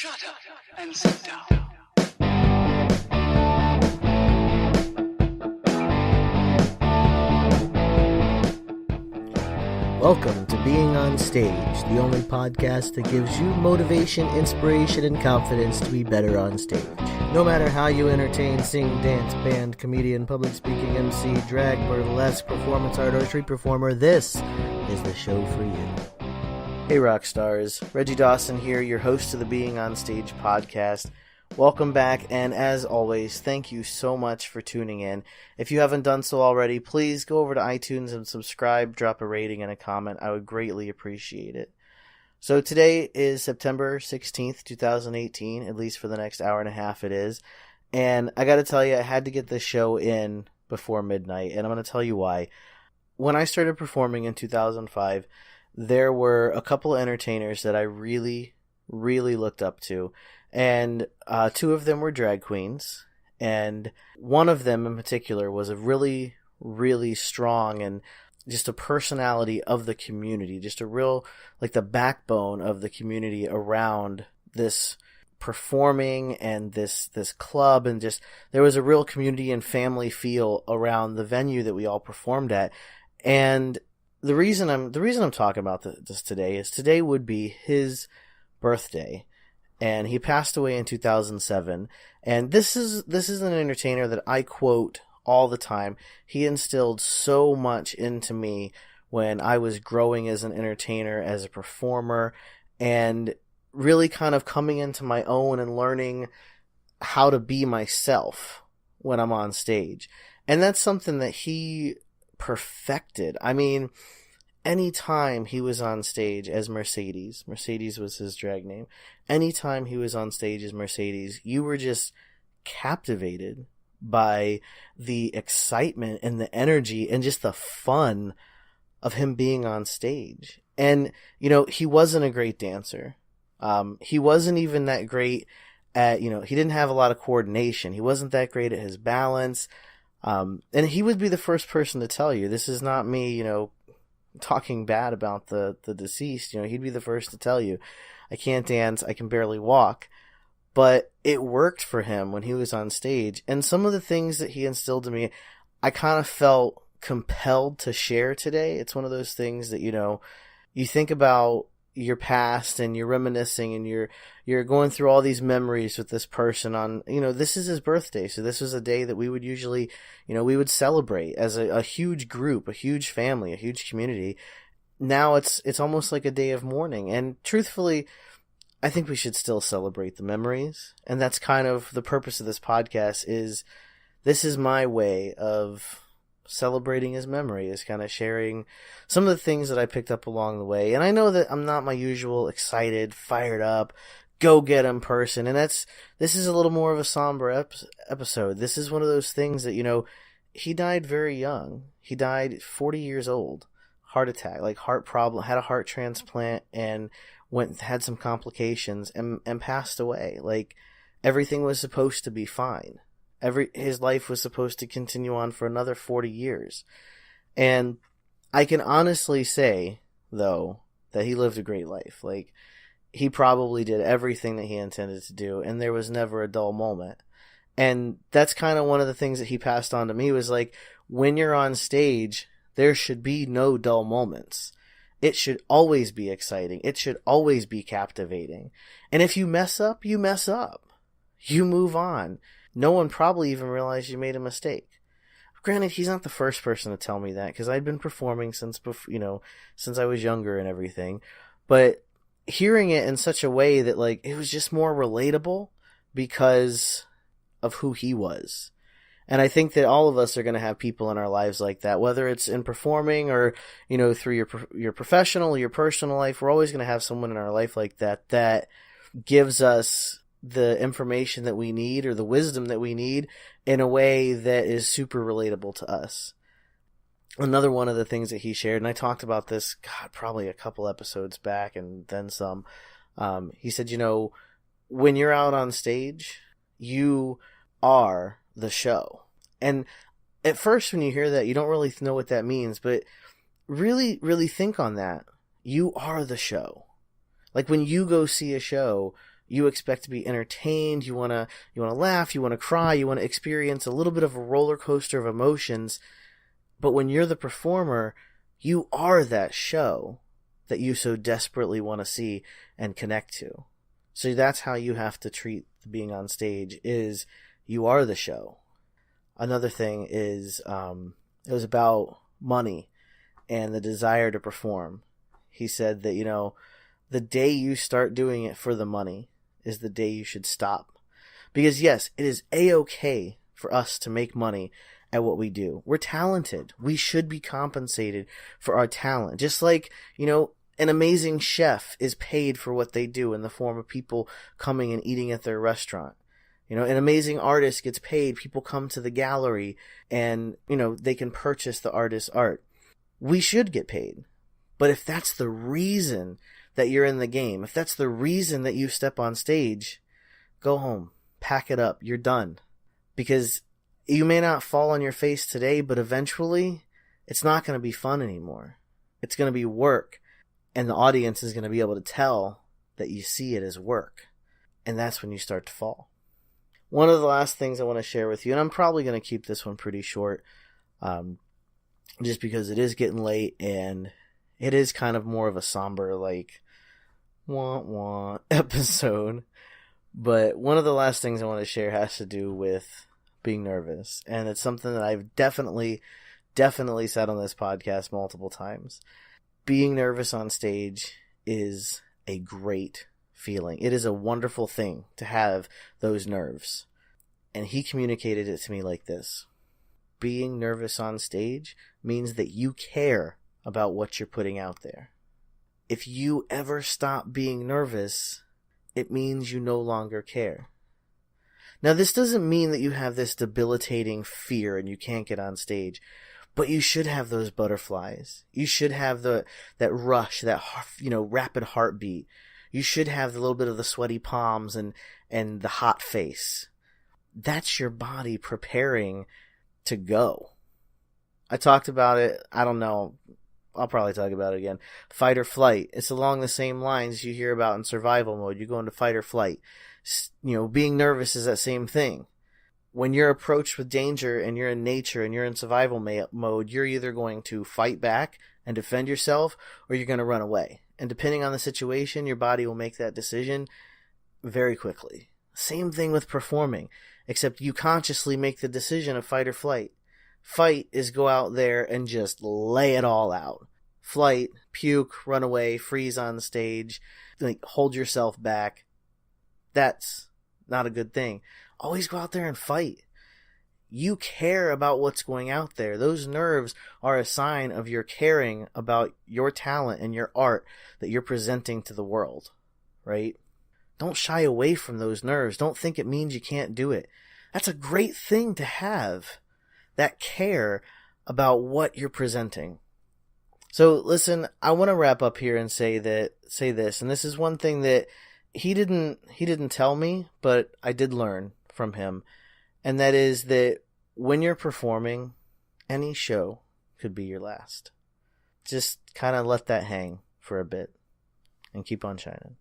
Shut up and sit down. Welcome to Being on Stage, the only podcast that gives you motivation, inspiration, and confidence to be better on stage. No matter how you entertain, sing, dance, band, comedian, public speaking, MC, drag, burlesque, performance art, or street performer, this is the show for you. Hey rock stars, Reggie Dawson here, your host of the Being on Stage podcast. Welcome back, and as always, thank you so much for tuning in. If you haven't done so already, please go over to iTunes and subscribe, drop a rating and a comment. I would greatly appreciate it. So today is September 16th, 2018, at least for the next hour and a half it is. And I gotta tell you, I had to get this show in before midnight, and I'm gonna tell you why. When I started performing in 2005, there were a couple of entertainers that I really looked up to. And two of them were drag queens, and one of them in particular was a really strong and just a personality of the community, just a real, like the backbone of the community around this performing and this club, and just there was a real community and family feel around the venue that we all performed at. And the reason I'm talking about this today would be his birthday. And he passed away in 2007. And this is an entertainer that I quote all the time. He instilled so much into me when I was growing as an entertainer, as a performer, and really kind of coming into my own and learning how to be myself when I'm on stage. And that's something that he perfected. I mean, anytime he was on stage as Mercedes was his drag name, anytime he was on stage as Mercedes, you were just captivated by the excitement and the energy and just the fun of him being on stage. And, you know, he wasn't a great dancer. He wasn't even that great at, he didn't have a lot of coordination. He wasn't that great at his balance. And he would be the first person to tell you, this is not me, talking bad about the deceased. He'd be the first to tell you, I can't dance, I can barely walk. But it worked for him when he was on stage. And some of the things that he instilled in me, I kind of felt compelled to share today. It's one of those things that, you think about your past and you're reminiscing and you're going through all these memories with this person on, this is his birthday. So this was a day that we would usually, we would celebrate as a huge group, a huge family, a huge community. Now it's almost like a day of mourning. And truthfully, I think we should still celebrate the memories. And that's kind of the purpose of this podcast. This is my way of celebrating his memory, is kind of sharing some of the things that I picked up along the way. And I know that I'm not my usual excited, fired up, go get him person. And this is a little more of a somber episode. This is one of those things that, he died very young. He died 40 years old, heart attack, like heart problem, had a heart transplant and had some complications and passed away. Like everything was supposed to be fine. His life was supposed to continue on for another 40 years. And I can honestly say, though, that he lived a great life. Like, he probably did everything that he intended to do, and there was never a dull moment. And that's kind of one of the things that he passed on to me, was like, when you're on stage, there should be no dull moments. It should always be exciting. It should always be captivating. And if you mess up, you mess up. You move on. No one probably even realized you made a mistake. Granted, he's not the first person to tell me that, because I'd been performing since I was younger and everything. But hearing it in such a way that, like, it was just more relatable because of who he was. And I think that all of us are going to have people in our lives like that, whether it's in performing or, through your professional, your personal life. We're always going to have someone in our life like that gives us the information that we need or the wisdom that we need in a way that is super relatable to us. Another one of the things that he shared, and I talked about this, probably a couple episodes back and then some, he said, when you're out on stage, you are the show. And at first when you hear that, you don't really know what that means, but really, really think on that. You are the show. Like when you go see a show, You expect to be entertained. You want to laugh. You want to cry. You want to experience a little bit of a roller coaster of emotions. But when you're the performer, you are that show that you so desperately want to see and connect to. So that's how you have to treat being on stage, is you are the show. Another thing is, it was about money and the desire to perform. He said that, the day you start doing it for the money is the day you should stop. Because yes, it is a-okay for us to make money at what we do. We're talented. We should be compensated for our talent. Just like, an amazing chef is paid for what they do in the form of people coming and eating at their restaurant. An amazing artist gets paid. People come to the gallery and, they can purchase the artist's art. We should get paid. But if that's the reason that you're in the game, if that's the reason that you step on stage, go home, pack it up, you're done. Because you may not fall on your face today, but eventually it's not going to be fun anymore. It's going to be work. And the audience is going to be able to tell that you see it as work. And that's when you start to fall. One of the last things I want to share with you, and I'm probably going to keep this one pretty short, just because it is getting late and it is kind of more of a somber, wah episode. But one of the last things I want to share has to do with being nervous. And it's something that I've definitely said on this podcast multiple times. Being nervous on stage is a great feeling. It is a wonderful thing to have those nerves. And he communicated it to me like this. Being nervous on stage means that you care about what you're putting out there. If you ever stop being nervous, it means you no longer care. Now, this doesn't mean that you have this debilitating fear and you can't get on stage. But you should have those butterflies. You should have that rush, that rapid heartbeat. You should have a little bit of the sweaty palms and the hot face. That's your body preparing to go. I talked about it. I don't know. I'll probably talk about it again. Fight or flight. It's along the same lines you hear about in survival mode. You go into fight or flight. Being nervous is that same thing. When you're approached with danger and you're in nature and you're in survival mode, you're either going to fight back and defend yourself or you're going to run away. And depending on the situation, your body will make that decision very quickly. Same thing with performing, except you consciously make the decision of fight or flight. Fight is go out there and just lay it all out. Flight, puke, run away, freeze on stage, hold yourself back. That's not a good thing. Always go out there and fight. You care about what's going out there. Those nerves are a sign of your caring about your talent and your art that you're presenting to the world, right? Don't shy away from those nerves. Don't think it means you can't do it. That's a great thing to have, that care about what you're presenting. So listen, I want to wrap up here and say this, and this is one thing that he didn't tell me, but I did learn from him, and that is that when you're performing, any show could be your last. Just kind of let that hang for a bit and keep on shining.